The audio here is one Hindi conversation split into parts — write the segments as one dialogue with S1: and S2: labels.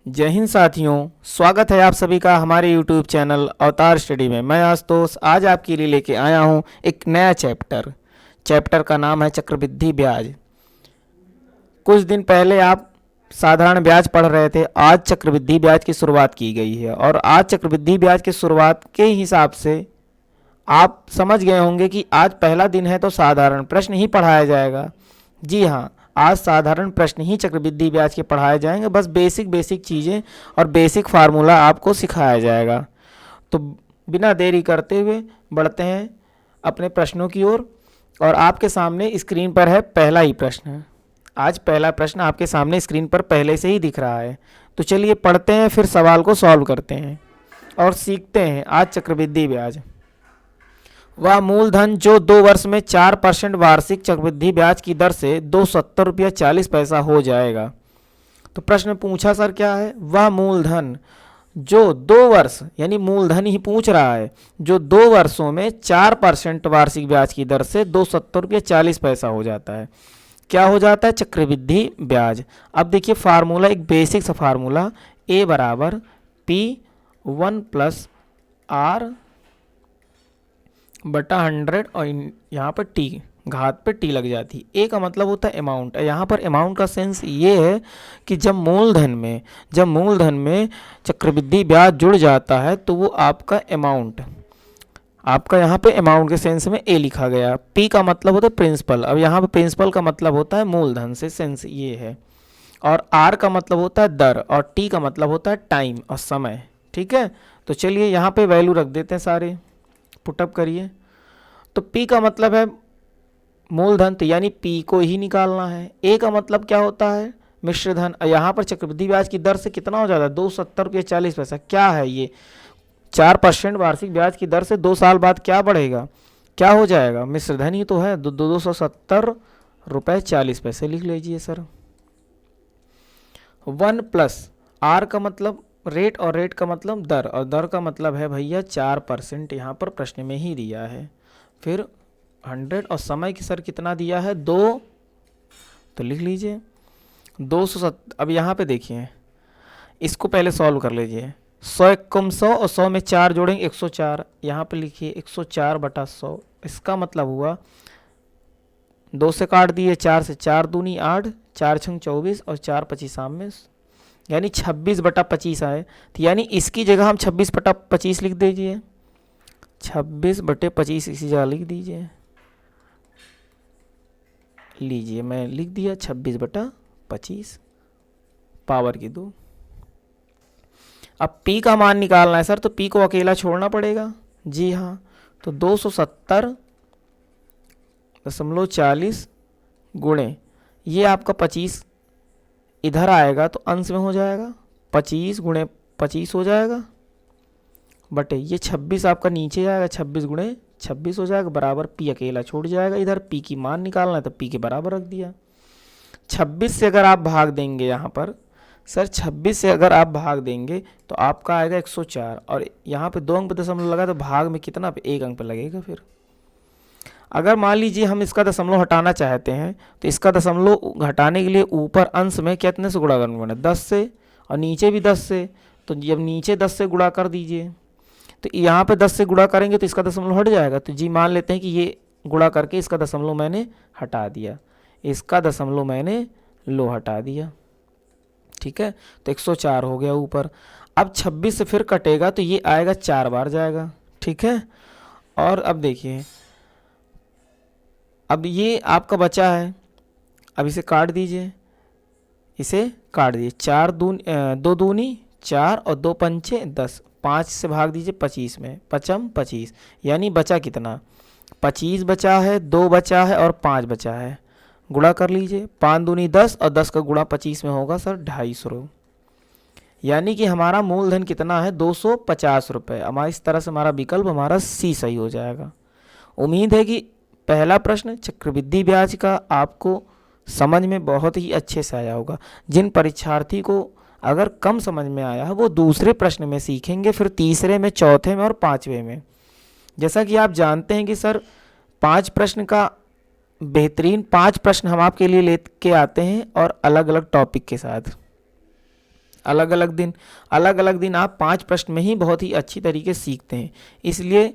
S1: जय हिंद साथियों, स्वागत है आप सभी का हमारे YouTube चैनल अवतार स्टडी में। मैं आशुतोष आज आपके लिए लेके आया हूँ एक नया चैप्टर का नाम है चक्रवृद्धि ब्याज। कुछ दिन पहले आप साधारण ब्याज पढ़ रहे थे, आज चक्रवृद्धि ब्याज की शुरुआत की गई है और आज चक्रवृद्धि ब्याज की शुरुआत के हिसाब से आप समझ गए होंगे कि आज पहला दिन है तो साधारण प्रश्न ही पढ़ाया जाएगा। जी हाँ, आज साधारण प्रश्न ही चक्रवृद्धि ब्याज के पढ़ाए जाएंगे। बस बेसिक चीज़ें और बेसिक फार्मूला आपको सिखाया जाएगा। तो बिना देरी करते हुए बढ़ते हैं अपने प्रश्नों की ओर और आपके सामने स्क्रीन पर है पहला ही प्रश्न। आज पहला प्रश्न आपके सामने स्क्रीन पर पहले से ही दिख रहा है। तो चलिए पढ़ते हैं, फिर सवाल को सॉल्व करते हैं और सीखते हैं आज चक्रवृद्धि ब्याज। वह मूलधन जो 2 वर्ष में 4% वार्षिक चक्रवृद्धि ब्याज की दर से 270 रुपया 40 पैसा हो जाएगा। तो प्रश्न पूछा सर क्या है, वह मूलधन जो 2 वर्ष यानी मूलधन ही पूछ रहा है, जो 2 वर्षों में 4% वार्षिक ब्याज की दर से 270 रुपया 40 पैसा हो जाता है। क्या हो जाता है? चक्रवृद्धि ब्याज। अब देखिए फार्मूला, एक बेसिक सा फार्मूला, ए बराबर P1 प्लस आर बटा 100 और यहाँ पर टी, घात पे टी लग जाती है। ए का मतलब होता है अमाउंट। यहाँ पर अमाउंट का सेंस ये है कि जब मूलधन में चक्रवृद्धि ब्याज जुड़ जाता है तो वो आपका अमाउंट, आपका यहाँ पे अमाउंट के सेंस में ए लिखा गया। पी का मतलब होता है प्रिंसिपल। अब यहाँ पे प्रिंसिपल का मतलब होता है मूलधन से, सेंस ये है। और आर का मतलब होता है दर और टी का मतलब होता है टाइम और समय। ठीक है, तो चलिए यहाँ पे वैल्यू रख देते हैं सारे, पुटअप करिए। तो P का मतलब है मूलधन, तो यानी P को ही निकालना है। A का मतलब क्या होता है? मिश्र धन। यहाँ पर चक्रवृद्धि ब्याज की दर से कितना हो जाता है? 270 रुपये 40 पैसा। क्या है ये? 4% वार्षिक ब्याज की दर से 2 साल बाद क्या बढ़ेगा, क्या हो जाएगा? मिश्र धन ही तो है। 270 रुपये 40 पैसे लिख लीजिए सर। 1 प्लस R का मतलब रेट और रेट का मतलब दर और दर का मतलब है भैया 4%, यहाँ पर प्रश्न में ही दिया है। फिर 100 और समय की सर कितना दिया है? 2, तो लिख लीजिए 270। अब यहाँ पे देखिए, इसको पहले सॉल्व कर लीजिए। 100 कम 100 और 100 में 4 जोड़ेंगे 104। यहाँ पे लिखिए 104 बटा 100। इसका मतलब हुआ 2 से काट दिए, 4 से 4 दूनी 8, 4 छंग 24 और 4 25 में यानी 26 बटा 25 आए। तो यानी इसकी जगह हम 26 बटा 25 लिख दीजिए। 26 बटे 25 इसी जगह लिख दीजिए। लीजिए मैं लिख दिया 26 बटा 25 पावर की 2। अब P का मान निकालना है सर, तो P को अकेला छोड़ना पड़ेगा। जी हाँ, तो 270.40 गुणे ये आपका 25 इधर आएगा तो अंश में हो जाएगा, 25 गुणे 25 हो जाएगा, बटे ये 26 आपका नीचे आएगा, 26 गुणे 26 हो जाएगा, बराबर P अकेला छोड़ जाएगा। इधर P की मान निकालना है तो P के बराबर रख दिया। 26 से अगर आप भाग देंगे, यहाँ पर सर 26 से अगर आप भाग देंगे तो आपका आएगा 104 और यहाँ पे 2 अंक पे दशमलव लगा तो भाग में कितना पे 1 अंक पे लगेगा। फिर अगर मान लीजिए हम इसका दशमलव हटाना चाहते हैं तो इसका दशमलव घटाने के लिए ऊपर अंश में कितने से गुणा करना है? 10 से, और नीचे भी 10 से। तो जब नीचे 10 से गुणा कर दीजिए तो यहाँ पे 10 से गुणा करेंगे तो इसका दशमलव हट जाएगा। तो जी मान लेते हैं कि ये गुणा करके इसका दशमलव मैंने हटा दिया, इसका दशमलव मैंने लो हटा दिया। ठीक है, तो 104 हो गया ऊपर। अब 26 से फिर कटेगा तो ये आएगा 4 बार जाएगा। ठीक है, और अब देखिए, अब ये आपका बचा है, अब इसे काट दीजिए, इसे काट दीजिए। 2 दूनी 4 और 2 पंचे 10, 5 से भाग दीजिए 25 में, 5 25, यानी बचा कितना? 25 बचा है, 2 बचा है और 5 बचा है। गुणा कर लीजिए, 5 दूनी 10 और 10 का गुणा 25 में होगा सर 250। यानी कि हमारा मूलधन कितना है? 250 रुपये। हमारा इस तरह से हमारा विकल्प हमारा सी सही हो जाएगा। उम्मीद है कि पहला प्रश्न चक्रवृद्धि ब्याज का आपको समझ में बहुत ही अच्छे से आया होगा। जिन परीक्षार्थी को अगर कम समझ में आया है वो दूसरे प्रश्न में सीखेंगे, फिर तीसरे में, चौथे में और 5वें में। जैसा कि आप जानते हैं कि सर 5 प्रश्न का बेहतरीन 5 प्रश्न हम आपके लिए लेके आते हैं और अलग अलग टॉपिक के साथ। अलग अलग दिन आप 5 प्रश्न में ही बहुत ही अच्छी तरीके से सीखते हैं। इसलिए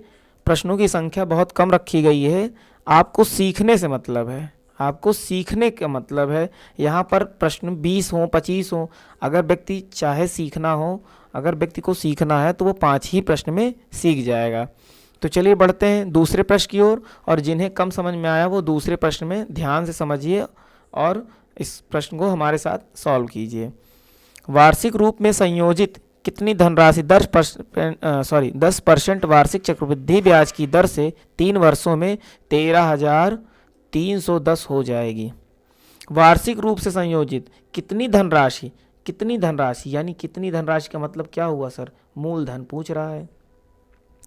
S1: प्रश्नों की संख्या बहुत कम रखी गई है। आपको सीखने से मतलब है, आपको सीखने का मतलब है। यहाँ पर प्रश्न 20 हो 25 हो, अगर व्यक्ति चाहे सीखना हो, अगर व्यक्ति को सीखना है तो वो 5 ही प्रश्न में सीख जाएगा। तो चलिए बढ़ते हैं दूसरे प्रश्न की ओर, और जिन्हें कम समझ में आया वो दूसरे प्रश्न में ध्यान से समझिए और इस प्रश्न को हमारे साथ सॉल्व कीजिए। वार्षिक रूप में संयोजित कितनी धनराशि 10% वार्षिक चक्रवृद्धि ब्याज की दर से 3 वर्षों में 13,310 हो जाएगी। वार्षिक रूप से संयोजित कितनी धनराशि यानी कितनी धनराशि का मतलब क्या हुआ सर? मूलधन पूछ रहा है।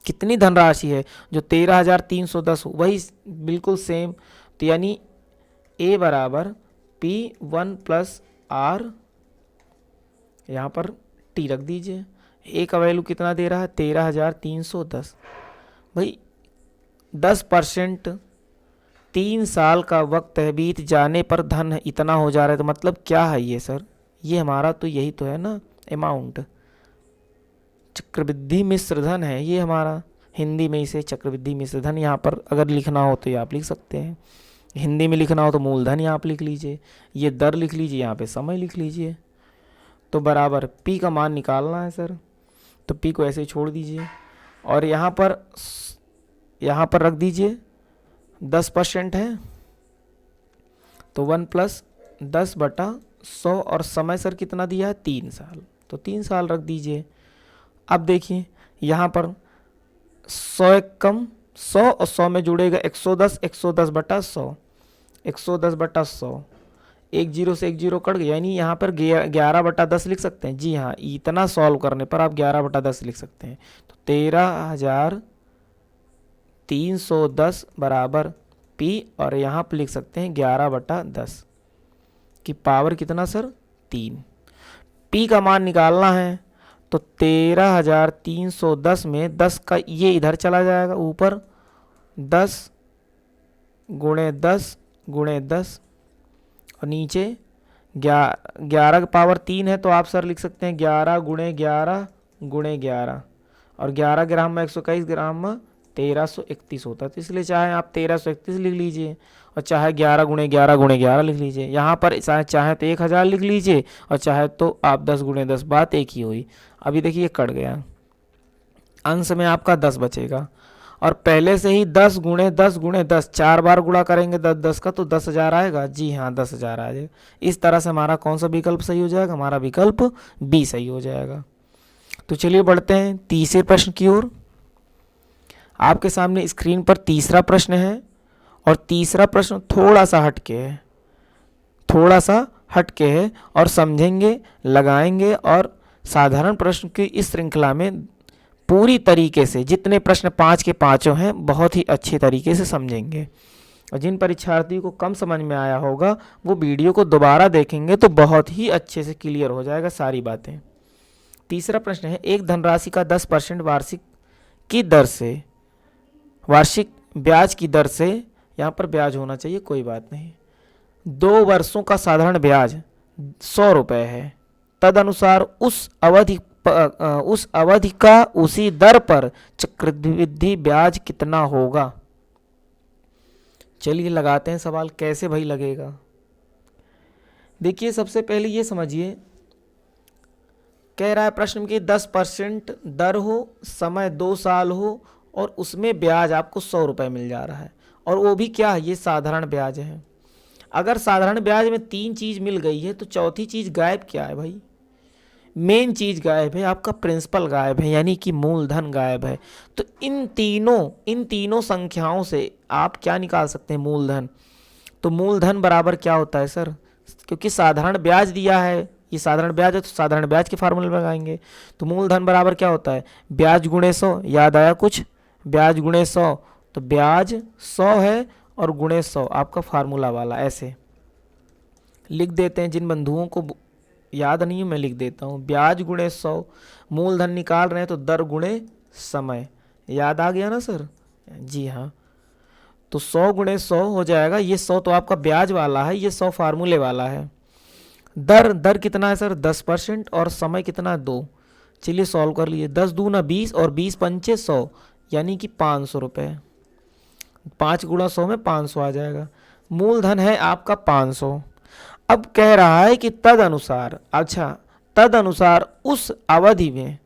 S1: कितनी धनराशि है जो 13,310 हो, वही बिल्कुल सेम। तो यानी A बराबर P1 प्लस R, यहाँ पर T रख दीजिए। A का वैल्यू कितना दे रहा है? 13,310। भाई 10% 3 साल का वक्त है, बीत जाने पर धन इतना हो जा रहा है, तो मतलब क्या है ये सर? ये हमारा तो यही तो है ना अमाउंट, चक्रवृद्धि मिश्र धन है ये हमारा। हिंदी में इसे चक्रवृद्धि मिश्र धन यहाँ पर अगर लिखना हो तो ये आप लिख सकते हैं, हिंदी में लिखना हो तो मूलधन यहाँ पर लिख लीजिए, ये दर लिख लीजिए, यहाँ पे समय लिख लीजिए। तो बराबर P का मान निकालना है सर, तो P को ऐसे ही छोड़ दीजिए और यहाँ पर रख दीजिए 10% है, तो 1 प्लस 10/100 और समय सर कितना दिया है? 3 साल, तो 3 साल रख दीजिए। अब देखिए यहाँ पर 100 कम 100 और 100 में जुड़ेगा 110, 110/100, 110/100, 1 0 से 1 0 कट गया, यानी यहाँ पर 11/10 लिख सकते हैं। जी हाँ, इतना सॉल्व करने पर आप 11/10 लिख सकते हैं। तो 13,310 बराबर P, और यहाँ पर लिख सकते हैं 11/10 की पावर कितना सर? 3। P का मान निकालना है, तो 13,310 में 10 का ये इधर चला जाएगा ऊपर, 10 गुणे 10 गुणे 10, और नीचे 11 का पावर 3 है, तो आप सर लिख सकते हैं 11 गुणे 11 गुणे 11, और 11 ग्राम में 121 ग्राम में 1331 होता है। तो इसलिए चाहे आप 1331 लिख लीजिए और चाहे 11 गुणे 11 गुणे 11 लिख लीजिए। यहाँ पर चाहे तो 1000 लिख लीजिए और चाहे तो आप 10 गुणे 10, बात एक ही हुई। अभी देखिए कट गया, अंश में आपका 10 बचेगा, और पहले से ही 10 गुणे 10 गुणे 10 4 बार गुणा करेंगे 10 का, तो 10,000 आएगा। जी हाँ, 10,000 आ जाएगा। इस तरह से हमारा कौन सा विकल्प सही हो जाएगा? हमारा विकल्प B सही हो जाएगा। तो चलिए बढ़ते हैं तीसरे प्रश्न की ओर। आपके सामने स्क्रीन पर तीसरा प्रश्न है, और तीसरा प्रश्न थोड़ा सा हटके है, और समझेंगे, लगाएंगे, और साधारण प्रश्न की इस श्रृंखला में पूरी तरीके से जितने प्रश्न 5 के 5 हैं बहुत ही अच्छे तरीके से समझेंगे। और जिन परीक्षार्थी को कम समझ में आया होगा वो वीडियो को दोबारा देखेंगे तो बहुत ही अच्छे से क्लियर हो जाएगा सारी बातें। तीसरा प्रश्न है, एक धनराशि का 10% वार्षिक ब्याज की दर से, यहाँ पर ब्याज होना चाहिए, कोई बात नहीं, 2 वर्षों का साधारण ब्याज 100 रुपये है, तदनुसार उस अवधि का उसी दर पर चक्रवृद्धि ब्याज कितना होगा? चलिए लगाते हैं सवाल। कैसे भाई लगेगा? देखिए सबसे पहले ये समझिए, कह रहा है प्रश्न की 10% दर हो, समय 2 साल हो, और उसमें ब्याज आपको 100 रुपये मिल जा रहा है, और वो भी क्या है? ये साधारण ब्याज है। अगर साधारण ब्याज में 3 चीज़ मिल गई है तो चौथी चीज़ गायब क्या है भाई? मेन चीज़ गायब है, आपका प्रिंसिपल गायब है, यानी कि मूलधन गायब है। तो इन तीनों संख्याओं से आप क्या निकाल सकते हैं? मूलधन। तो मूलधन बराबर क्या होता है सर? क्योंकि साधारण ब्याज दिया है, ये साधारण ब्याज है, तो साधारण ब्याज के फार्मूले लगाएंगे। तो मूलधन बराबर क्या होता है? ब्याज गुणे 100। याद आया कुछ? ब्याज गुणे 100, तो ब्याज 100 है और गुणे 100 आपका फार्मूला वाला। ऐसे लिख देते हैं, जिन बंधुओं को याद नहीं है मैं लिख देता हूँ। ब्याज गुणे 100, मूलधन निकाल रहे हैं तो दर गुणे समय। याद आ गया ना सर? जी हाँ, तो 100 गुणे 100 हो जाएगा। ये 100 तो आपका ब्याज वाला है, ये 100 फार्मूले वाला है। दर दर कितना है सर 10% और समय कितना है 2। चलिए सॉल्व कर लीजिए। 10 दूना 20 और 20 पंचे 100 यानी कि 500 रुपये। 5 गुणा 100 में 500 आ जाएगा। मूलधन है आपका 500। अब कह रहा है कि तद अनुसार, अच्छा तद अनुसार उस अवधि में,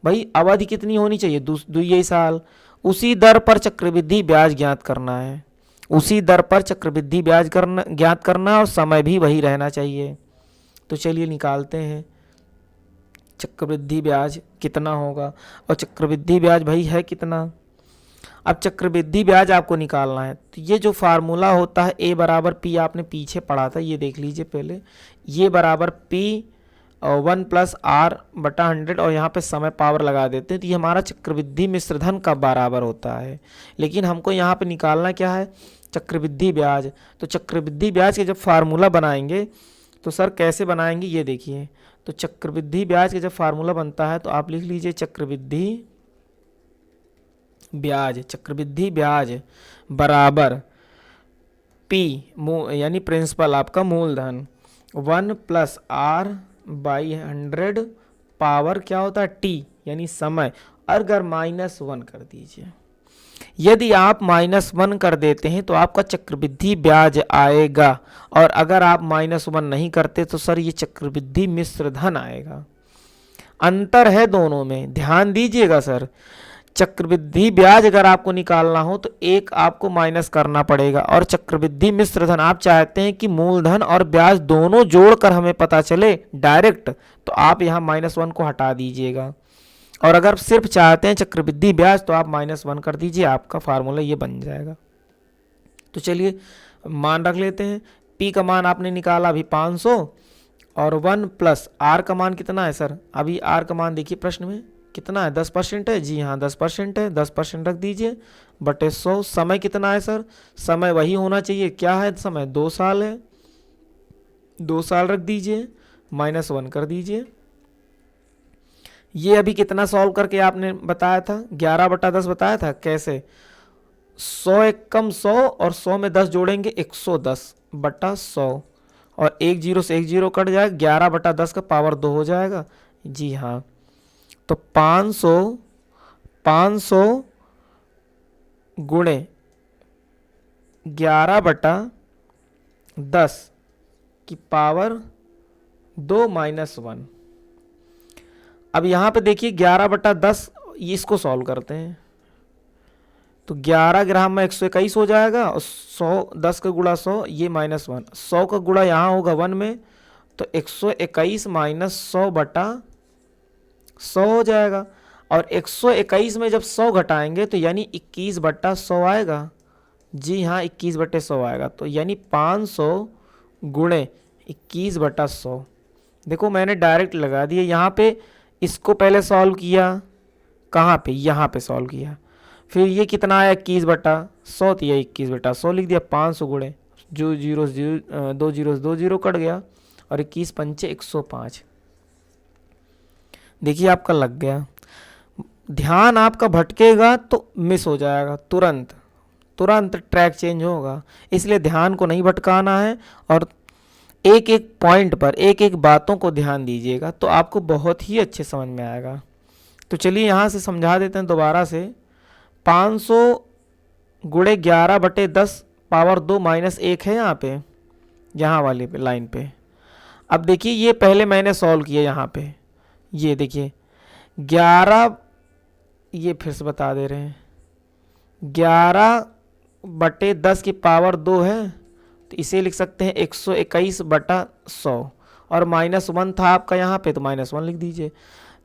S1: भाई अवधि कितनी होनी चाहिए, 2 साल, उसी दर पर चक्रवृद्धि ब्याज ज्ञात करना है। उसी दर पर चक्रवृद्धि ब्याज ज्ञात करना और समय भी वही रहना चाहिए। तो चलिए निकालते हैं चक्रवृद्धि ब्याज कितना होगा। और चक्रवृद्धि ब्याज भाई है कितना। अब चक्रवृद्धि ब्याज आपको निकालना है तो ये जो फार्मूला होता है ए बराबर पी, आपने पीछे पढ़ा था, ये देख लीजिए पहले। ये बराबर पी 1 + R/100 और यहाँ पे समय पावर लगा देते हैं तो ये हमारा चक्रवृद्धि मिश्रधन का बराबर होता है। लेकिन हमको यहाँ पे निकालना क्या है, चक्रवृद्धि ब्याज। तो चक्रवृद्धि ब्याज के जब फार्मूला बनाएंगे तो सर कैसे बनाएंगे ये देखिए। तो चक्रवृद्धि ब्याज के जब फार्मूला बनता है तो आप लिख लीजिए चक्रवृद्धि ब्याज बराबर पी यानी प्रिंसिपल आपका मूलधन 1 + R/100 पावर क्या होता है टी यानी समय, अगर -1 कर दीजिए। यदि आप -1 कर देते हैं तो आपका चक्रवृद्धि ब्याज आएगा, और अगर आप -1 नहीं करते तो सर ये चक्रवृद्धि मिश्रधन आएगा। अंतर है दोनों में, ध्यान दीजिएगा सर। चक्रवृद्धि ब्याज अगर आपको निकालना हो तो एक आपको माइनस करना पड़ेगा, और चक्रवृद्धि मिश्रधन आप चाहते हैं कि मूलधन और ब्याज दोनों जोड़कर हमें पता चले डायरेक्ट, तो आप यहाँ -1 को हटा दीजिएगा। और अगर सिर्फ चाहते हैं चक्रवृद्धि ब्याज तो आप -1 कर दीजिए, आपका फार्मूला ये बन जाएगा। तो चलिए मान रख लेते हैं। पी का मान आपने निकाला अभी 500 और 1 + R का मान कितना है सर, अभी R का मान देखिए प्रश्न में कितना है, 10% है। जी हाँ 10% है, 10% रख दीजिए बटे 100। समय कितना है सर, समय वही होना चाहिए, क्या है समय 2 साल है, 2 साल रख दीजिए, -1 कर दीजिए। ये अभी कितना सॉल्व करके आपने बताया था, 11/10 बताया था। कैसे, 100 एक कम 100 और 100 में 10 जोड़ेंगे 110/100 और 1 0 से 1 0 कट जाएगा, 11/10 का पावर 2 हो जाएगा। जी हाँ, तो 500 गुणे 11/10 की पावर 2 -1। अब यहाँ पे देखिए 11/10, इसको सॉल्व करते हैं तो 11 ग्राम में 121 हो जाएगा, और 100 10 का गुणा 100 ये -1, 100 का गुणा यहाँ होगा 1 में तो 121 - 100/100 हो जाएगा। और 121 में जब 100 घटाएंगे तो यानी 21/100 आएगा। जी हाँ 21/100 आएगा। तो यानी 500 गुणे 21/100। देखो मैंने डायरेक्ट लगा दिया यहाँ पे, इसको पहले सॉल्व किया, कहाँ पे, यहाँ पे सॉल्व किया। फिर ये कितना आया 21/100, तो ये 21/100 लिख दिया। 500 गुणे जो 0 2 0 2 0 कट गया और 21 पंचे 105। देखिए आपका लग गया। ध्यान आपका भटकेगा तो मिस हो जाएगा, तुरंत ट्रैक चेंज होगा। इसलिए ध्यान को नहीं भटकाना है और एक एक पॉइंट पर एक एक बातों को ध्यान दीजिएगा तो आपको बहुत ही अच्छे समझ में आएगा। तो चलिए यहाँ से समझा देते हैं दोबारा से। 500 गुणे 11/10 पावर 2 -1 है यहाँ पे, यहाँ वाले पे लाइन पे। अब देखिए ये पहले मैंने सॉल्व किया यहाँ पे, ये देखिए 11, ये फिर से बता दे रहे हैं, 11/10 की पावर 2 है तो इसे लिख सकते हैं 121/100 और -1 था आपका यहाँ पे तो -1 लिख दीजिए।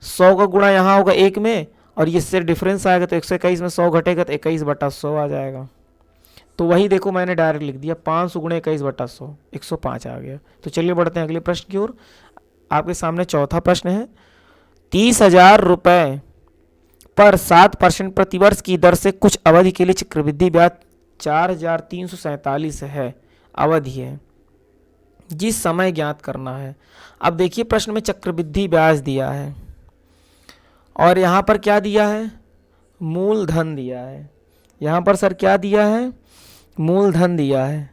S1: 100 का गुणा यहाँ होगा 1 में और ये से डिफरेंस आएगा तो 121 में 100 घटेगा तो 21/100 आ जाएगा। तो वही देखो मैंने डायरेक्ट लिख दिया, 500 गुणे 21/100 105 आ गया। तो चलिए बढ़ते हैं अगले प्रश्न की ओर। आपके सामने चौथा प्रश्न है। 30,000 रुपये पर 7% प्रतिवर्ष की दर से कुछ अवधि के लिए चक्रवृद्धि ब्याज 4,347 है, अवधि है, जिस समय ज्ञात करना है। अब देखिए प्रश्न में चक्रवृद्धि ब्याज दिया है और यहाँ पर क्या दिया है, मूलधन दिया है। यहाँ पर सर क्या दिया है, मूलधन दिया है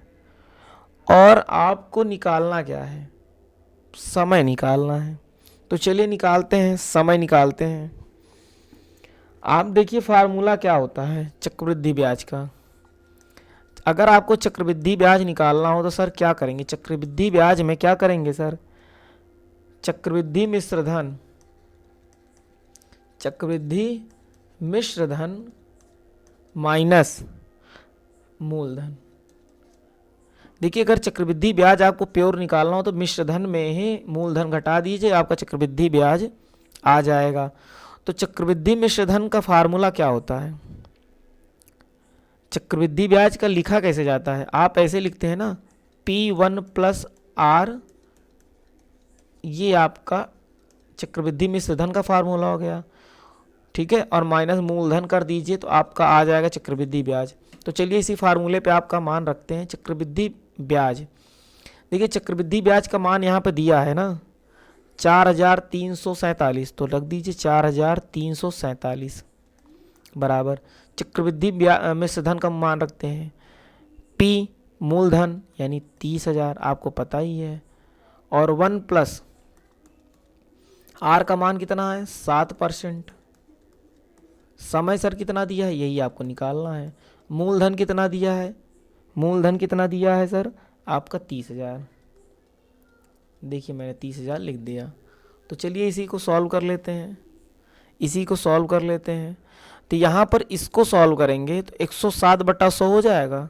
S1: और आपको निकालना क्या है, समय निकालना है। तो चलिए निकालते हैं, समय निकालते हैं। आप देखिए फार्मूला क्या होता है चक्रवृद्धि ब्याज का। अगर आपको चक्रवृद्धि ब्याज निकालना हो तो सर क्या करेंगे, चक्रवृद्धि ब्याज में क्या करेंगे सर, चक्रवृद्धि मिश्र धन, चक्रवृद्धि मिश्र धन माइनस मूलधन। देखिए अगर चक्रवृद्धि ब्याज आपको प्योर निकालना हो तो मिश्र धन में ही मूलधन घटा दीजिए, आपका चक्रवृद्धि ब्याज आ जाएगा। तो चक्रवृद्धि मिश्र धन का फार्मूला क्या होता है, चक्रवृद्धि ब्याज का लिखा कैसे जाता है, आप ऐसे लिखते हैं ना, P1 प्लस आर, ये आपका चक्रवृद्धि मिश्र धन का फार्मूला हो गया, ठीक है, और माइनस मूलधन कर दीजिए तो आपका आ जाएगा चक्रवृद्धि ब्याज। तो चलिए इसी फार्मूले पे आपका मान रखते हैं, चक्रवृद्धि ब्याज। देखिए चक्रवृद्धि ब्याज का मान यहाँ पे दिया है ना 4347, तो रख दीजिए 4347 बराबर चक्रवृद्धि मिश्र धन का मान रखते हैं P मूलधन यानी 30,000 आपको पता ही है, और 1 प्लस R का मान कितना है 7%। समय सर कितना दिया है यही आपको निकालना है। मूलधन कितना दिया है, मूलधन कितना दिया है सर आपका 30,000। देखिए मैंने 30,000 लिख दिया। तो चलिए इसी को सॉल्व कर लेते हैं, इसी को सॉल्व कर लेते हैं। तो यहाँ पर इसको सॉल्व करेंगे तो 107/100 हो जाएगा,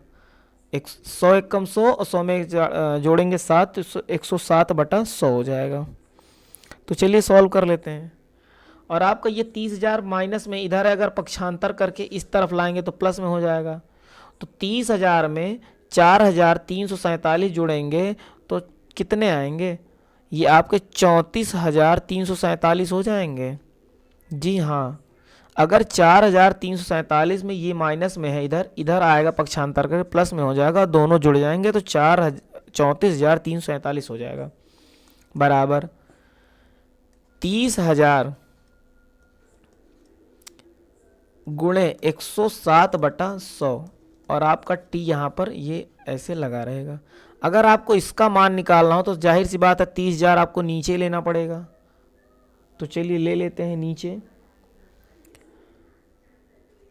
S1: 100 एकम 100 और 100 में जोड़ेंगे 7 तो 107/100 हो जाएगा। तो चलिए सॉल्व कर लेते हैं। और आपका ये 30,000 माइनस में इधर अगर पक्षांतर करके इस तरफ लाएंगे तो प्लस में हो जाएगा। तो 30,000 में 4,347 जोड़ेंगे तो कितने आएंगे, ये आपके 34,347 हो जाएंगे। जी हाँ, अगर 4,347 में ये माइनस में है, इधर इधर आएगा पक्षांतर करके प्लस में हो जाएगा, दोनों जुड़ जाएंगे तो 34,347 हो जाएगा बराबर 30,000 गुणे 107/100 और आपका टी यहाँ पर ये ऐसे लगा रहेगा। अगर आपको इसका मान निकालना हो तो जाहिर सी बात है 30,000 आपको नीचे लेना पड़ेगा। तो चलिए ले लेते हैं नीचे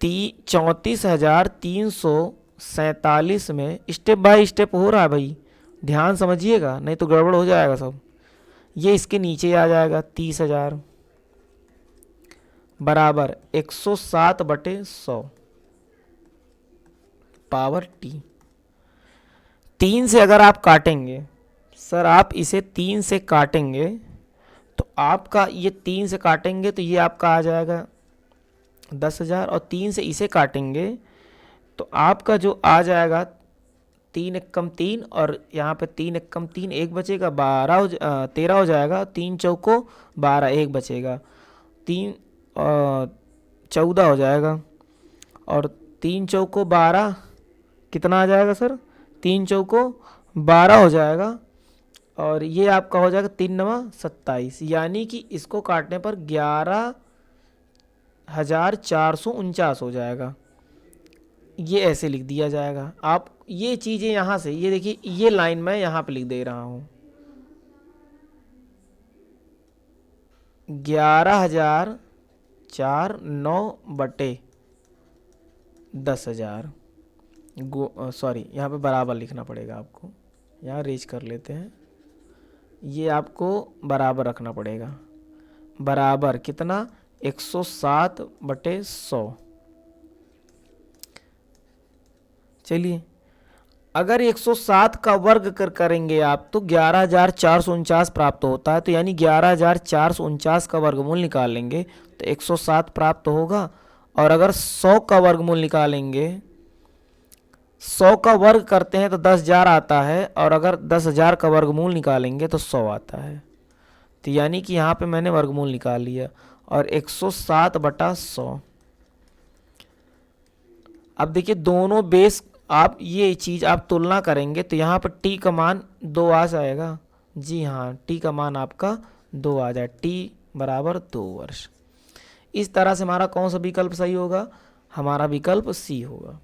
S1: 34,347 में स्टेप बाय स्टेप हो रहा है भाई, ध्यान समझिएगा नहीं तो गड़बड़ हो जाएगा सब। ये इसके नीचे आ जाएगा 30,000 बराबर 107/100 पावर टी। 3 से अगर आप काटेंगे सर, आप इसे 3 से काटेंगे तो आपका ये 3 से काटेंगे तो ये आपका आ जाएगा 10,000, और 3 से इसे काटेंगे तो आपका जो आ जाएगा 3 एकम 3 और यहाँ पे 3 एकम 3 एक बचेगा 13 हो जाएगा, 3 चौको 12 एक बचेगा, 3 14 हो जाएगा, और 3 चौको 12 कितना आ जाएगा सर, 3 चौको 12 हो जाएगा, और ये आपका हो जाएगा 3 9 27, यानी कि इसको काटने पर 11,449 हो जाएगा। ये ऐसे लिख दिया जाएगा। आप ये चीज़ें यहाँ से ये देखिए, ये लाइन मैं यहाँ पे लिख दे रहा हूँ 11,409/10,000 सॉरी यहाँ पे बराबर लिखना पड़ेगा आपको, यहाँ रेज कर लेते हैं, ये आपको बराबर रखना पड़ेगा, बराबर कितना 107/100। चलिए अगर 107 का वर्ग करेंगे आप तो 11,449 प्राप्त होता है, तो यानी 11,449 का वर्गमूल निकाल लेंगे तो 107 प्राप्त होगा। और अगर 100 का वर्गमूल निकालेंगे, 100 का वर्ग करते हैं तो 10,000 आता है, और अगर 10,000 का वर्गमूल निकालेंगे तो 100 आता है। तो यानी कि यहाँ पे मैंने वर्गमूल निकाल लिया और 107/100। अब देखिए दोनों बेस आप ये चीज़ आप तुलना करेंगे तो यहाँ पर टी का मान 2 आ जाएगा। जी हाँ, टी का मान आपका 2 आ जाए, टी बराबर 2 वर्ष। इस तरह से हमारा कौन सा विकल्प सही होगा, हमारा विकल्प सी होगा।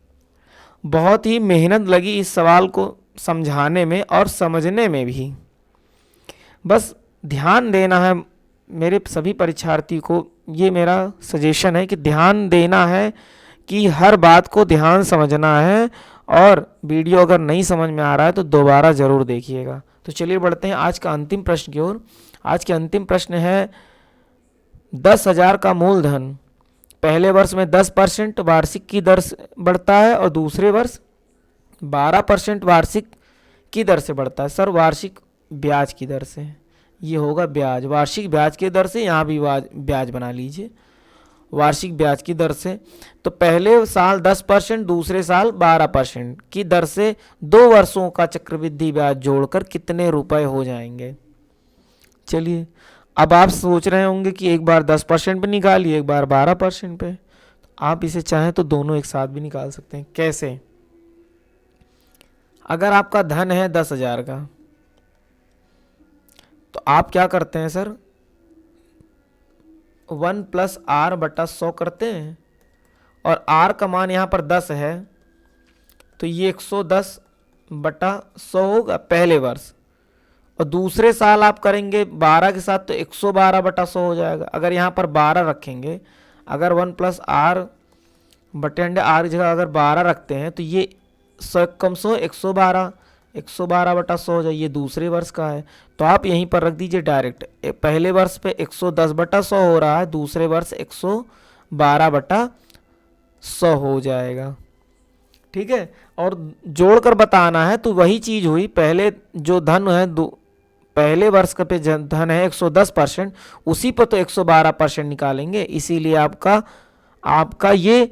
S1: बहुत ही मेहनत लगी इस सवाल को समझाने में और समझने में भी। बस ध्यान देना है मेरे सभी परीक्षार्थी को, ये मेरा सजेशन है कि ध्यान देना है कि हर बात को ध्यान समझना है, और वीडियो अगर नहीं समझ में आ रहा है तो दोबारा ज़रूर देखिएगा। तो चलिए बढ़ते हैं आज का अंतिम प्रश्न की ओर। आज के अंतिम प्रश्न है 10,000 का मूलधन पहले वर्ष में 10% वार्षिक की दर से बढ़ता है और दूसरे वर्ष 12% वार्षिक की दर से बढ़ता है। सर वार्षिक ब्याज की दर से, ये होगा ब्याज, वार्षिक ब्याज की दर से, यहाँ भी ब्याज बना लीजिए, वार्षिक ब्याज की दर से। तो पहले साल 10%, दूसरे साल 12% की दर से 2 वर्षों का चक्रवृद्धि ब्याज जोड़कर कितने रुपए हो जाएंगे। चलिए अब आप सोच रहे होंगे कि एक बार 10% पे निकालिए, एक बार 12% पे। आप इसे चाहें तो दोनों एक साथ भी निकाल सकते हैं। कैसे? अगर आपका धन है 10,000 का, तो आप क्या करते हैं सर, 1 + r/100 करते हैं, और r का मान यहाँ पर 10 है, तो ये 110/100 होगा पहले वर्ष। और दूसरे साल आप करेंगे 12 के साथ, तो 112/100 हो जाएगा। अगर यहाँ पर 12 रखेंगे, अगर 1 + r/r की जगह अगर 12 रखते हैं, तो ये 100 कम 100 112/100 हो जाए। ये दूसरे वर्ष का है, तो आप यहीं पर रख दीजिए डायरेक्ट। पहले वर्ष पे 110/100 हो रहा है, दूसरे वर्ष 112/100 हो जाएगा। ठीक है, और जोड़कर बताना है तो वही चीज हुई। पहले जो धन है, पहले वर्ष का पे धन है 110%, उसी पर तो 112% निकालेंगे। इसीलिए आपका ये,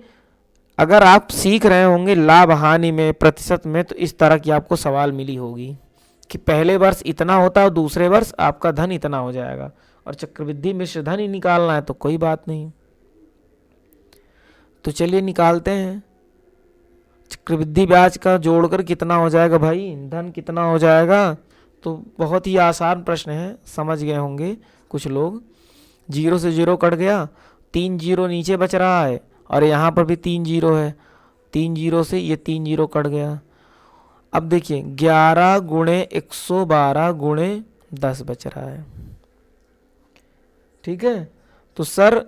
S1: अगर आप सीख रहे होंगे लाभ हानि में, प्रतिशत में, तो इस तरह की आपको सवाल मिली होगी कि पहले वर्ष इतना होता है और दूसरे वर्ष आपका धन इतना हो जाएगा, और चक्रवृद्धि मिश्र धन ही निकालना है तो कोई बात नहीं। तो चलिए निकालते हैं, चक्रवृद्धि ब्याज का जोड़कर कितना हो जाएगा भाई, धन कितना हो जाएगा। तो बहुत ही आसान प्रश्न है, समझ गए होंगे कुछ लोग। 0 से 0 कट गया, 3 0 नीचे बच रहा है, और यहाँ पर भी 3 0 है, 3 0 से ये 3 0 कट गया। अब देखिए 11 × 112 × 10 बच रहा है। ठीक है, तो सर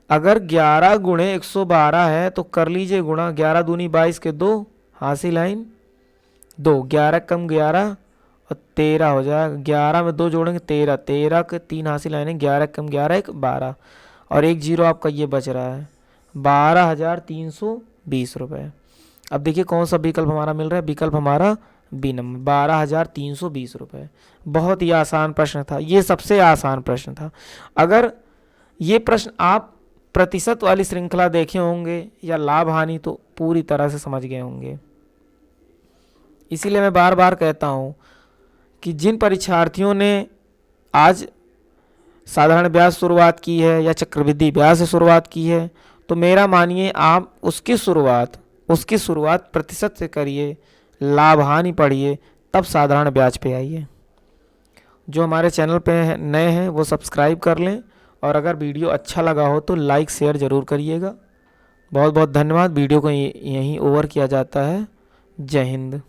S1: अगर 11 × 112 है तो कर लीजिए गुणा, 11 दूनी 22 के 2, हासिल लाइन 2, 11 कम 11 और 13 हो जाएगा। 11 में 2 जोड़ेंगे 13, 13 के 3 हासिल लाइन, 11 कम 11 1 12, और 1 0 आपका ये बच रहा है 12,320 रुपये। अब देखिए कौन सा विकल्प हमारा मिल रहा है, विकल्प हमारा बी नंबर, 12,320 रुपये। बहुत ही आसान प्रश्न था, ये सबसे आसान प्रश्न था। अगर ये प्रश्न आप प्रतिशत वाली श्रृंखला देखे होंगे या लाभ हानि, तो पूरी तरह से समझ गए होंगे। इसीलिए मैं बार बार कहता हूँ कि जिन परीक्षार्थियों ने आज साधारण ब्याज शुरुआत की है या चक्रवृद्धि ब्याज से शुरुआत की है, तो मेरा मानिए आप उसकी शुरुआत प्रतिशत से करिए, लाभ हानि पढ़िए, तब साधारण ब्याज पे आइए। जो हमारे चैनल पे नए हैं वो सब्सक्राइब कर लें, और अगर वीडियो अच्छा लगा हो तो लाइक शेयर ज़रूर करिएगा। बहुत बहुत धन्यवाद। वीडियो को यहीं ओवर किया जाता है। जय हिंद।